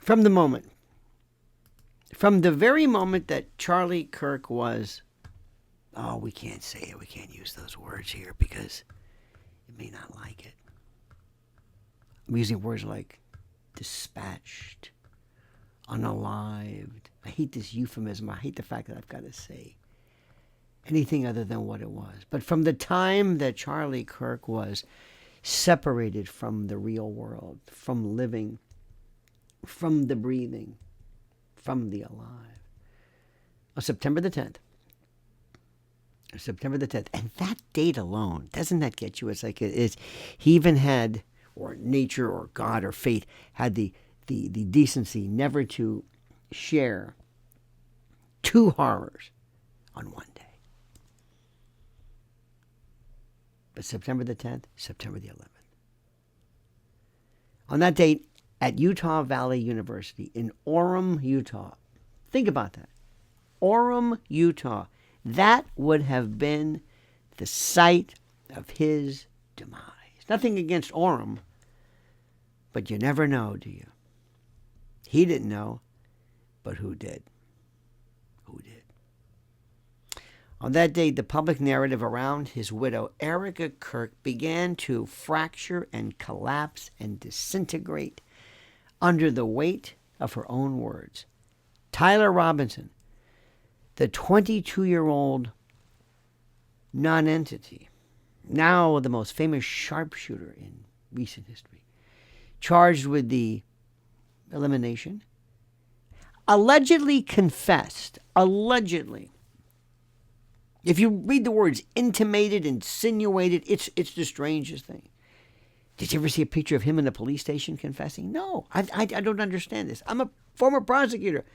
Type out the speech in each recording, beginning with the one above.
From the very moment that Charlie Kirk was, oh, we can't say it, we can't use those words here because it may not like it. I'm using words like dispatched, unalived. I hate this euphemism. I hate the fact that I've got to say anything other than what it was. But from the time that Charlie Kirk was separated from the real world, from living, from the breathing, from the alive. September the 10th. September the 10th. And that date alone, doesn't that get you? It's like he even had, or nature or God or fate, had the decency never to share two horrors on one day. But September the 10th, September the 11th. On that date, at Utah Valley University in Orem, Utah. Think about that. Orem, Utah. That would have been the site of his demise. Nothing against Orem, but you never know, do you? He didn't know, but who did? Who did? On that day, the public narrative around his widow, Erika Kirk, began to fracture and collapse and disintegrate under the weight of her own words. Tyler Robinson, the 22-year-old nonentity, now the most famous sharpshooter in recent history, charged with the elimination, allegedly confessed, allegedly. If you read the words intimated, insinuated, it's the strangest thing. Did you ever see a picture of him in a police station confessing? No, I don't understand this. I'm a former prosecutor.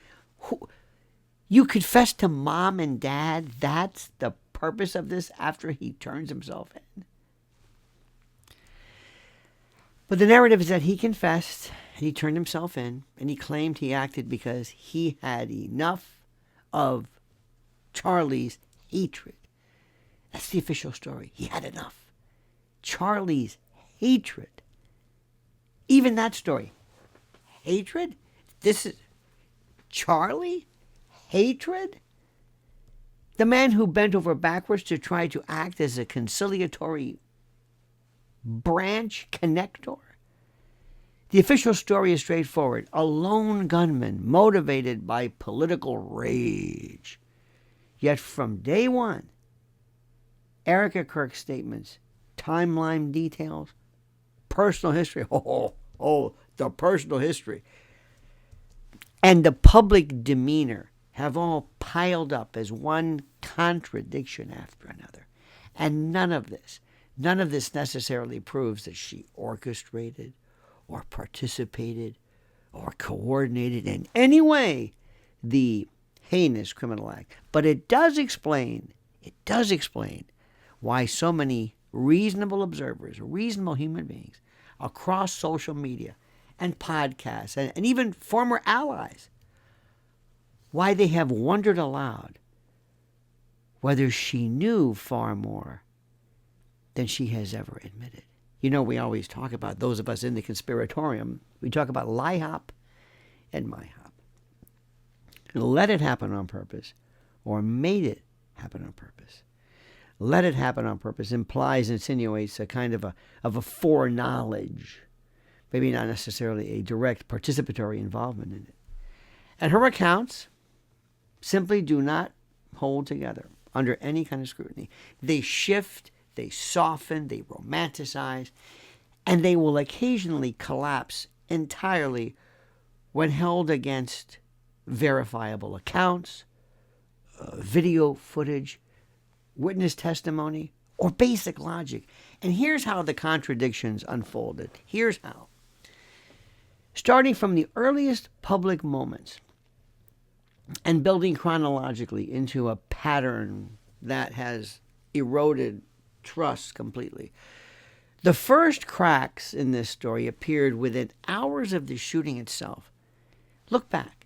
You confess to mom and dad? That's the purpose of this after he turns himself in? But the narrative is that he confessed and he turned himself in and he claimed he acted because he had enough of Charlie's hatred. That's the official story. He had enough. Charlie's hatred. Even that story. Hatred? This is Charlie? Hatred? The man who bent over backwards to try to act as a conciliatory branch connector? The official story is straightforward. A lone gunman motivated by political rage. Yet from day one, Erika Kirk's statements, timeline details, personal history, the personal history, and the public demeanor have all piled up as one contradiction after another. And none of this necessarily proves that she orchestrated or participated or coordinated in any way the heinous criminal act. But it does explain why so many reasonable observers, reasonable human beings across social media and podcasts and even former allies, why they have wondered aloud whether she knew far more than she has ever admitted. You know, we always talk about, those of us in the conspiratorium, we talk about LIHOP and MIHOP. Let it happen on purpose or made it happen on purpose. Let it happen on purpose implies, insinuates a kind of a foreknowledge, maybe not necessarily a direct participatory involvement in it. And her accounts simply do not hold together under any kind of scrutiny. They shift, they soften, they romanticize, and they will occasionally collapse entirely when held against verifiable accounts, video footage, witness testimony, or basic logic. And here's how the contradictions unfolded. Here's how. Starting from the earliest public moments and building chronologically into a pattern that has eroded trust completely. The first cracks in this story appeared within hours of the shooting itself. Look back.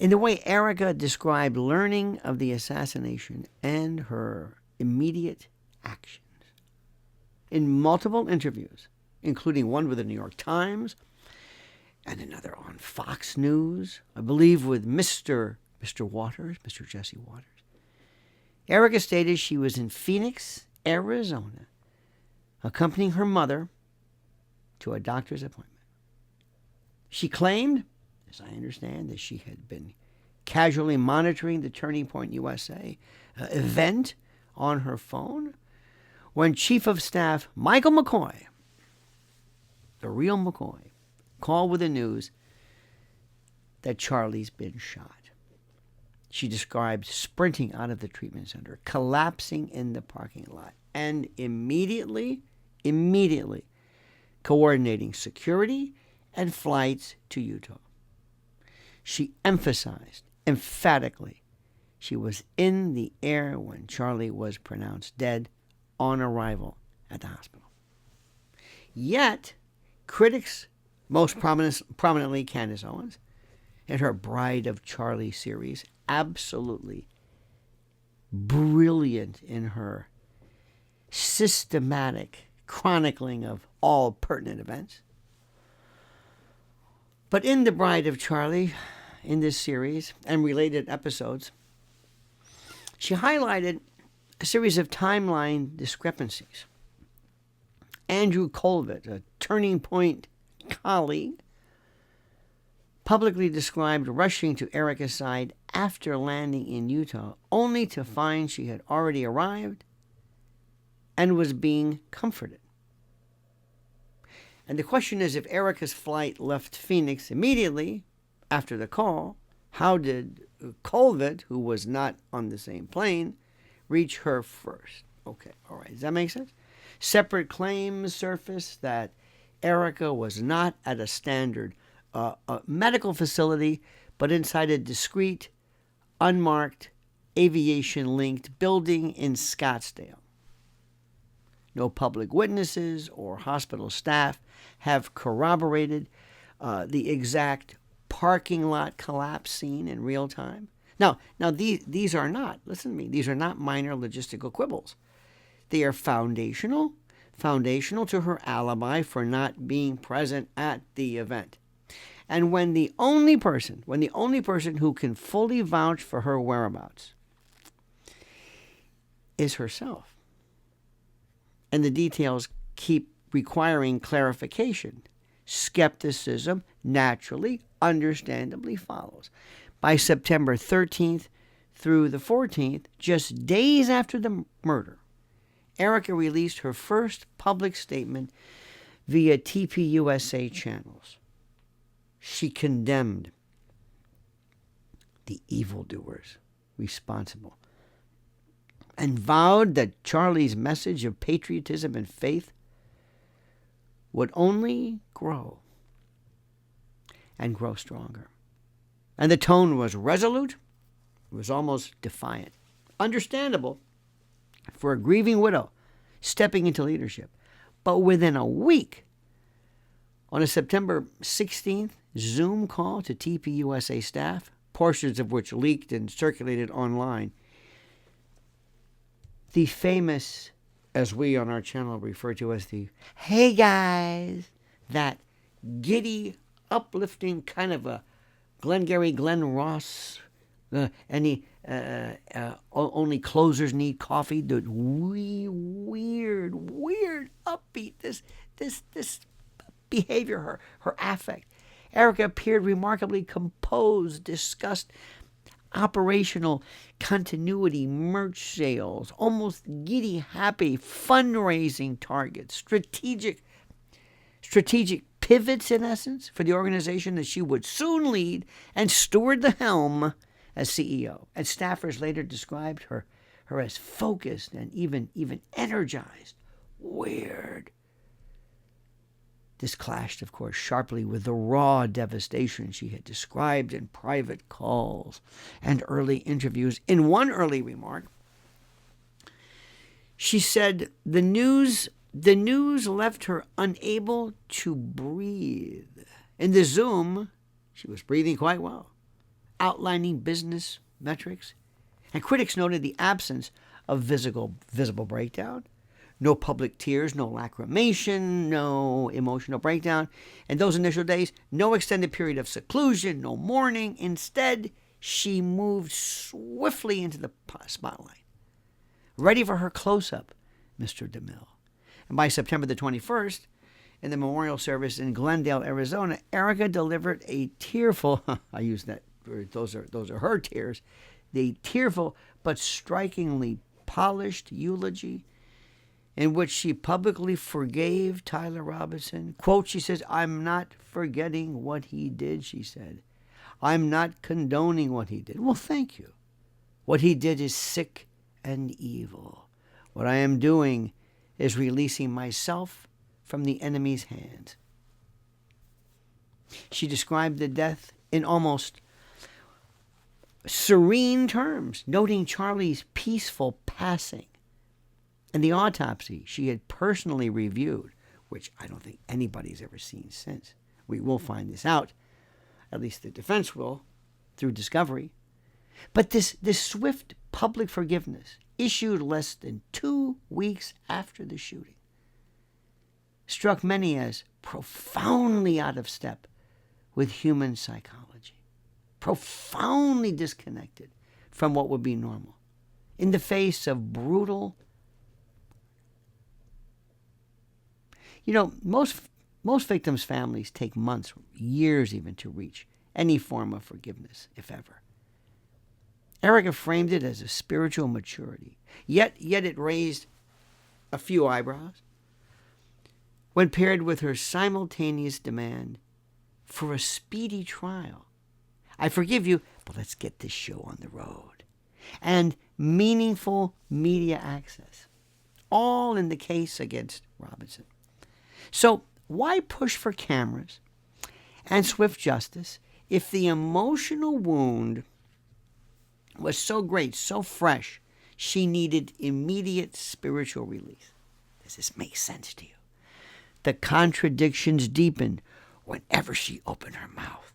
In the way Erika described learning of the assassination and her immediate actions. In multiple interviews, including one with the New York Times and another on Fox News, I believe with Mr. Waters, Mr. Jesse Waters. Erika stated she was in Phoenix, Arizona, accompanying her mother to a doctor's appointment. She claimed, as I understand, that she had been casually monitoring the Turning Point USA event on her phone when Chief of Staff Michael McCoy, the real McCoy, called with the news that Charlie's been shot. She described sprinting out of the treatment center, collapsing in the parking lot, and immediately coordinating security and flights to Utah. She emphasized emphatically she was in the air when Charlie was pronounced dead on arrival at the hospital. Yet, critics, most prominently Candace Owens, in her Bride of Charlie series, absolutely brilliant in her systematic chronicling of all pertinent events. But in The Bride of Charlie, in this series and related episodes, she highlighted a series of timeline discrepancies. Andrew Colvett, a Turning Point colleague, publicly described rushing to Erika's side after landing in Utah, only to find she had already arrived and was being comforted. And the question is, if Erika's flight left Phoenix immediately after the call, how did Colvett, who was not on the same plane, reach her first? Okay, all right, does that make sense? Separate claims surfaced that Erika was not at a standard medical facility, but inside a discreet, unmarked, aviation-linked building in Scottsdale. No public witnesses or hospital staff have corroborated the exact parking lot collapse scene in real time. Now these are not, listen to me, these are not minor logistical quibbles. They are foundational to her alibi for not being present at the event. And when the only person who can fully vouch for her whereabouts is herself, and the details keep requiring clarification, skepticism naturally, understandably follows. By September 13th through the 14th, just days after the murder, Erika released her first public statement via TPUSA channels. She condemned the evildoers responsible and vowed that Charlie's message of patriotism and faith would only grow and grow stronger. And the tone was resolute, it was almost defiant. Understandable for a grieving widow stepping into leadership. But within a week, on a September 16th Zoom call to TPUSA staff, portions of which leaked and circulated online, the famous, as we on our channel refer to as the, hey guys, that giddy, uplifting kind of a Glengarry Glen Ross, only closers need coffee, the weird, upbeat, this behavior, her affect. Erika appeared remarkably composed, discussed operational continuity, merch sales, almost giddy, happy, fundraising targets, strategic pivots, in essence, for the organization that she would soon lead and steward the helm as CEO. And staffers later described her as focused and even energized. Weird. This clashed, of course, sharply with the raw devastation she had described in private calls and early interviews. In one early remark, she said the news left her unable to breathe. In the Zoom, she was breathing quite well, outlining business metrics, and critics noted the absence of visible breakdown, No public tears, no lacrimation, no emotional breakdown. In those initial days, no extended period of seclusion, no mourning. Instead, she moved swiftly into the spotlight, ready for her close-up, Mr. DeMille. And by September the 21st, in the memorial service in Glendale, Arizona, Erika delivered a tearful, I use that word, those are her tears, the tearful but strikingly polished eulogy in which she publicly forgave Tyler Robinson. Quote, she says, "I'm not forgetting what he did," she said. "I'm not condoning what he did." Well, thank you. What he did is sick and evil. What I am doing is releasing myself from the enemy's hands. She described the death in almost serene terms, noting Charlie's peaceful passing. And the autopsy she had personally reviewed, which I don't think anybody's ever seen since. We will find this out, at least the defense will, through discovery. But this swift public forgiveness, issued less than 2 weeks after the shooting, struck many as profoundly out of step with human psychology, profoundly disconnected from what would be normal, in the face of brutal. Most victims' families take months, years even, to reach any form of forgiveness, if ever. Erika framed it as a spiritual maturity, yet it raised a few eyebrows when paired with her simultaneous demand for a speedy trial. I forgive you, but let's get this show on the road. And meaningful media access, all in the case against Robinson. So why push for cameras and swift justice if the emotional wound was so great, so fresh, she needed immediate spiritual release? Does this make sense to you? The contradictions deepened whenever she opened her mouth.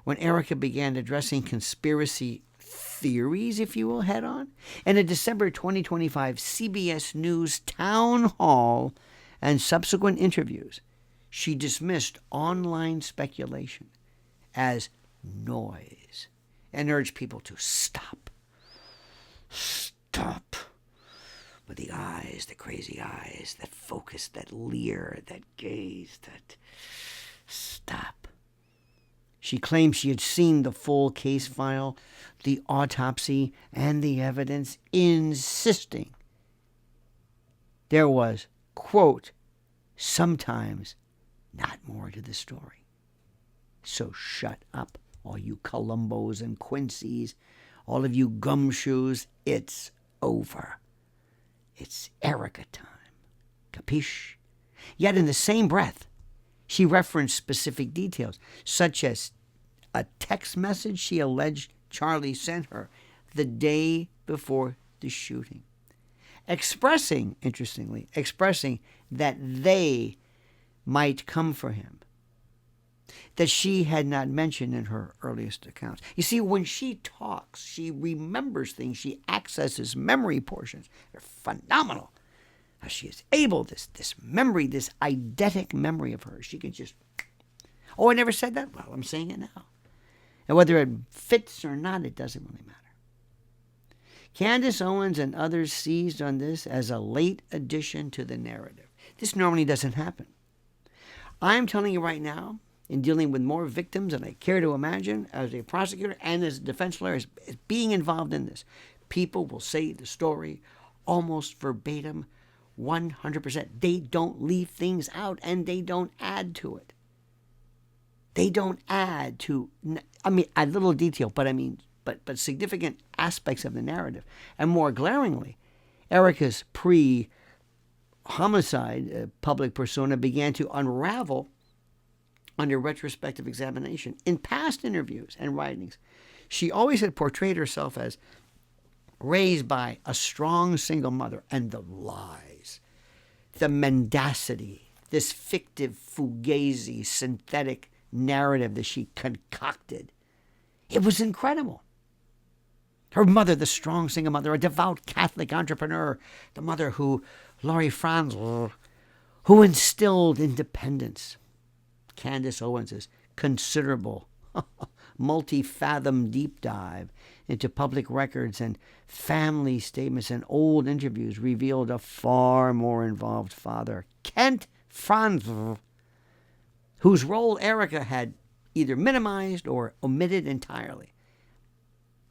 When Erika began addressing conspiracy theories, if you will, head on, in a December 2025 CBS News town hall and subsequent interviews, she dismissed online speculation as noise and urged people to stop. Stop. With the eyes, the crazy eyes, that focus, that leer, that gaze, that stop. She claimed she had seen the full case file, the autopsy, and the evidence, insisting there was, quote, sometimes not more to the story. So shut up, all you Columbos and Quincy's, all of you gumshoes, it's over. It's Erika time. Capiche? Yet in the same breath, she referenced specific details, such as a text message she alleged Charlie sent her the day before the shooting, expressing that they might come for him, that she had not mentioned in her earliest accounts. You see, when she talks, she remembers things. She accesses memory portions. They're phenomenal. How she is able, this memory, this eidetic memory of hers. She can just, oh, I never said that? Well, I'm saying it now. And whether it fits or not, it doesn't really matter. Candace Owens and others seized on this as a late addition to the narrative. This normally doesn't happen. I'm telling you right now, in dealing with more victims than I care to imagine, as a prosecutor and as a defense lawyer, as being involved in this, people will say the story almost verbatim, 100%. They don't leave things out, and they don't add to it. They don't add to, a little detail, but significant aspects of the narrative. And more glaringly, Erika's pre-homicide public persona began to unravel under retrospective examination. In past interviews and writings, she always had portrayed herself as raised by a strong single mother, and the lies, the mendacity, this fictive, fugazi, synthetic narrative that she concocted. It was incredible. Her mother, the strong single mother, a devout Catholic entrepreneur, the mother who Laurie Franzl, who instilled independence. Candace Owens' considerable, multi-fathom deep dive into public records and family statements and old interviews revealed a far more involved father, Kent Franzl, whose role Erika had either minimized or omitted entirely.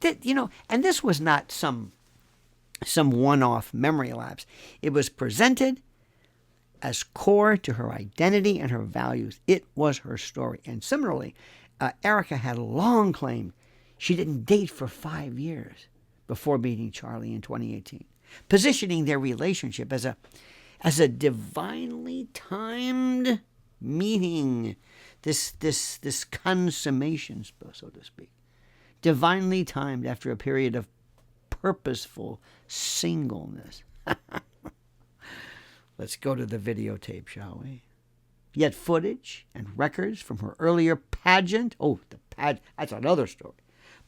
And this was not some one-off memory lapse. It was presented as core to her identity and her values. It was her story. And similarly, Erika had long claimed she didn't date for 5 years before meeting Charlie in 2018, positioning their relationship as a divinely timed meeting, this consummation, so to speak, divinely timed after a period of purposeful singleness. Let's go to the videotape, shall we? Yet footage and records from her earlier pageant, that's another story,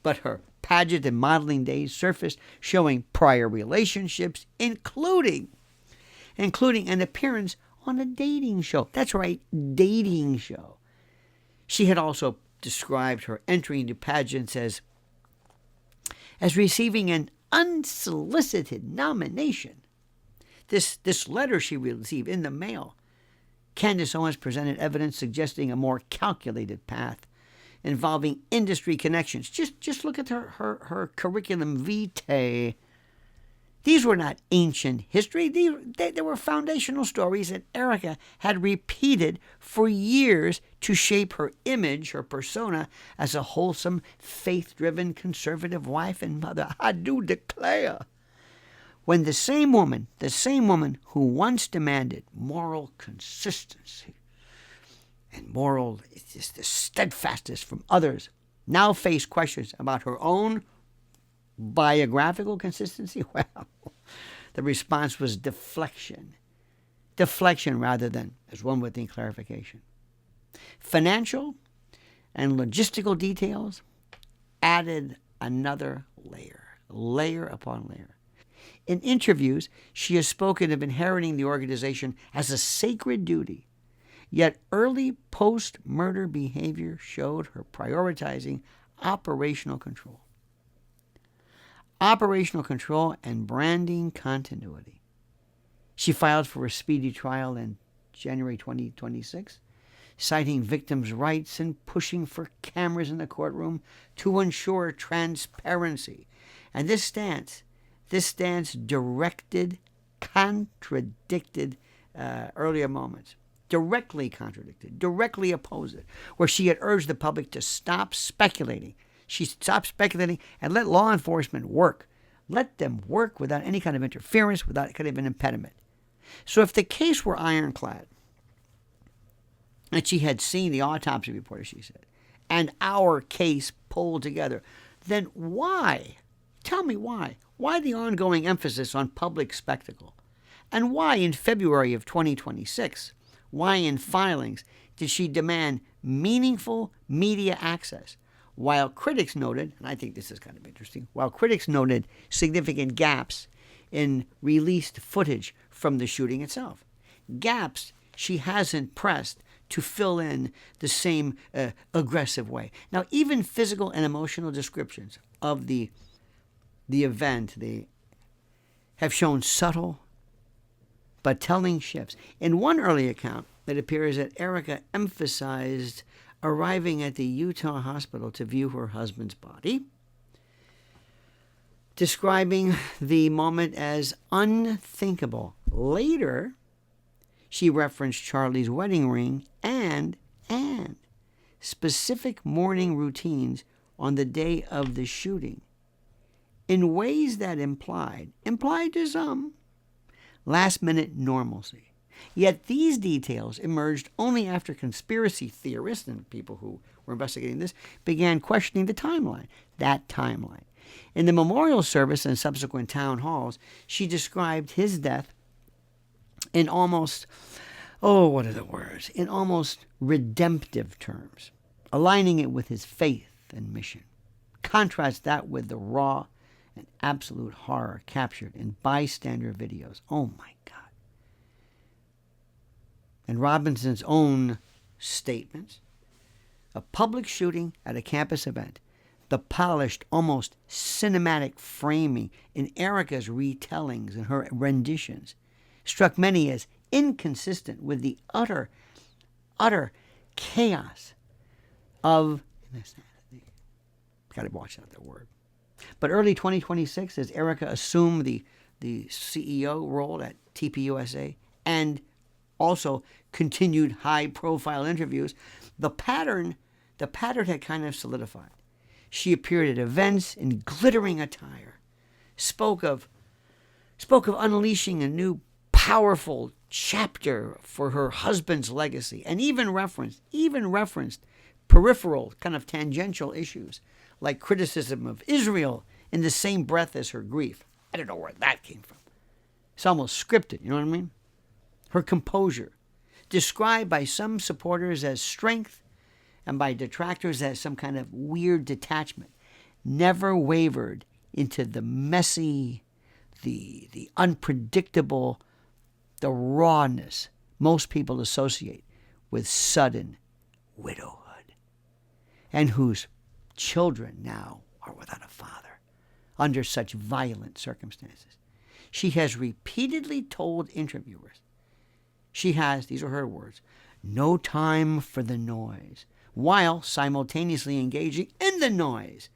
but her pageant and modeling days surfaced showing prior relationships, including an appearance on a dating show. That's right, dating show. She had also described her entry into pageants as receiving an unsolicited nomination. This letter she received in the mail. Candace Owens presented evidence suggesting a more calculated path involving industry connections. Just look at her curriculum vitae. These were not ancient history. They were foundational stories that Erika had repeated for years to shape her image, her persona, as a wholesome, faith-driven, conservative wife and mother. I do declare. When the same woman who once demanded moral consistency and moral the steadfastness from others now faced questions about her own biographical consistency, well, the response was deflection. Deflection rather than, as one would think, clarification. Financial and logistical details added another layer upon layer. In interviews, she has spoken of inheriting the organization as a sacred duty, yet early post-murder behavior showed her prioritizing operational control. Operational control and branding continuity. She filed for a speedy trial in January 2026, citing victims' rights and pushing for cameras in the courtroom to ensure transparency. And this stance contradicted earlier moments. Directly contradicted, directly opposed it, where she had urged the public to stop speculating. She stopped speculating and let law enforcement work. Let them work without any kind of interference, without kind of an impediment. So if the case were ironclad, and she had seen the autopsy report, as she said, and our case pulled together, then why? Tell me why. Why the ongoing emphasis on public spectacle? And why in February of 2026, why in filings did she demand meaningful media access? While critics noted, and I think this is kind of interesting, significant gaps in released footage from the shooting itself. Gaps she hasn't pressed to fill in the same aggressive way. Now, even physical and emotional descriptions of the event, they have shown subtle but telling shifts. In one early account, it appears that Erika emphasized arriving at the Utah hospital to view her husband's body, describing the moment as unthinkable. Later, she referenced Charlie's wedding ring and specific morning routines on the day of the shooting in ways that implied to some, last-minute normalcy. Yet these details emerged only after conspiracy theorists and people who were investigating this began questioning the timeline, that timeline. In the memorial service and subsequent town halls, she described his death in almost, in almost redemptive terms, aligning it with his faith and mission. Contrast that with the raw and absolute horror captured in bystander videos. Oh my God. and Robinson's own statements, a public shooting at a campus event, the polished, almost cinematic framing in Erika's retellings and her renditions struck many as inconsistent with the utter chaos of, got to watch out that word. But early 2026, as Erika assumed the CEO role at TPUSA and also continued high-profile interviews, the pattern had kind of solidified. She appeared at events in glittering attire, spoke of unleashing a new powerful chapter for her husband's legacy, and even referenced peripheral, kind of tangential issues like criticism of Israel in the same breath as her grief. I don't know where that came from. It's almost scripted, you know what I mean? Her composure, described by some supporters as strength and by detractors as some kind of weird detachment, never wavered into the messy, the unpredictable, the rawness most people associate with sudden widowhood, and whose children now are without a father under such violent circumstances. She has repeatedly told interviewers she has, these are her words, no time for the noise, while simultaneously engaging in the noise,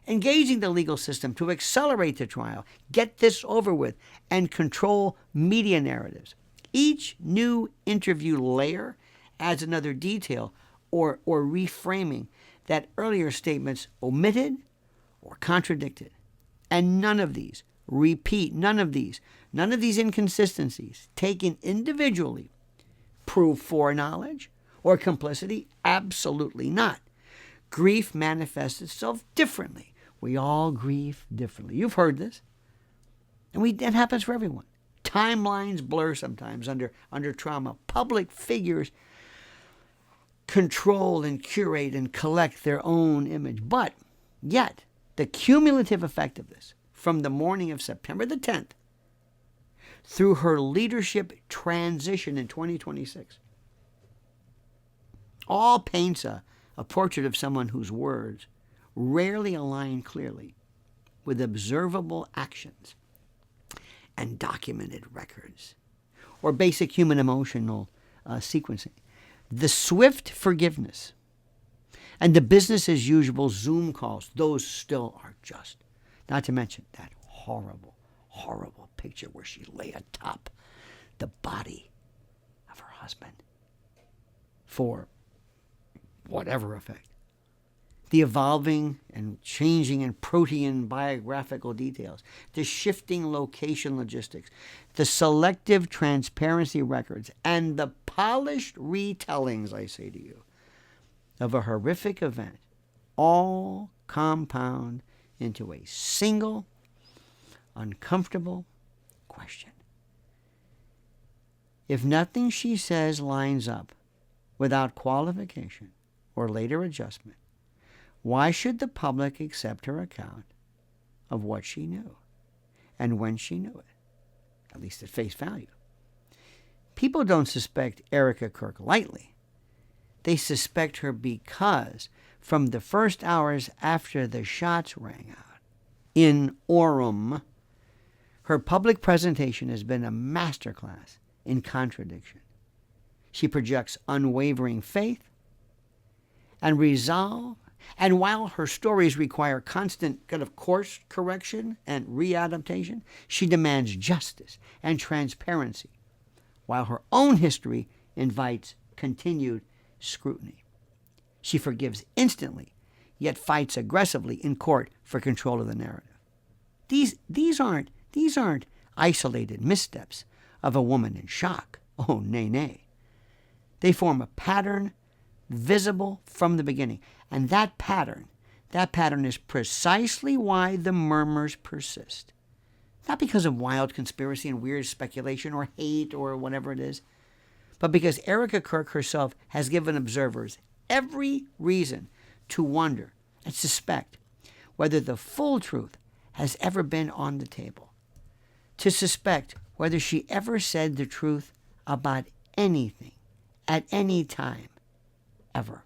engaging the legal system to accelerate the trial, get this over with, and control media narratives. Each new interview layer adds another detail or reframing that earlier statements omitted or contradicted. And none of these inconsistencies, taken individually, prove foreknowledge or complicity. Absolutely not. Grief manifests itself differently. We all grieve differently. You've heard this. And that happens for everyone. Timelines blur sometimes under trauma. Public figures control and curate and collect their own image. But yet, the cumulative effect of this, from the morning of September the 10th through her leadership transition in 2026, all paints a portrait of someone whose words rarely align clearly with observable actions and documented records or basic human emotional sequencing. The swift forgiveness and the business as usual Zoom calls, those still are just. Not to mention that horrible, horrible picture where she lay atop the body of her husband for whatever effect. The evolving and changing and protean biographical details, the shifting location logistics, the selective transparency records, and the polished retellings, I say to you, of a horrific event, all compound into a single, uncomfortable question. If nothing she says lines up without qualification or later adjustment, why should the public accept her account of what she knew and when she knew it, at least at face value? People don't suspect Erika Kirk lightly. They suspect her because from the first hours after the shots rang out in Orem, her public presentation has been a masterclass in contradiction. She projects unwavering faith and resolve, and while her stories require constant kind of course correction and readaptation, she demands justice and transparency, while her own history invites continued scrutiny. She forgives instantly, yet fights aggressively in court for control of the narrative. These aren't isolated missteps of a woman in shock. Oh, nay, nay. They form a pattern visible from the beginning. And that pattern is precisely why the murmurs persist. Not because of wild conspiracy and weird speculation or hate or whatever it is, but because Erika Kirk herself has given observers every reason to wonder and suspect whether the full truth has ever been on the table, to suspect whether she ever said the truth about anything at any time, ever.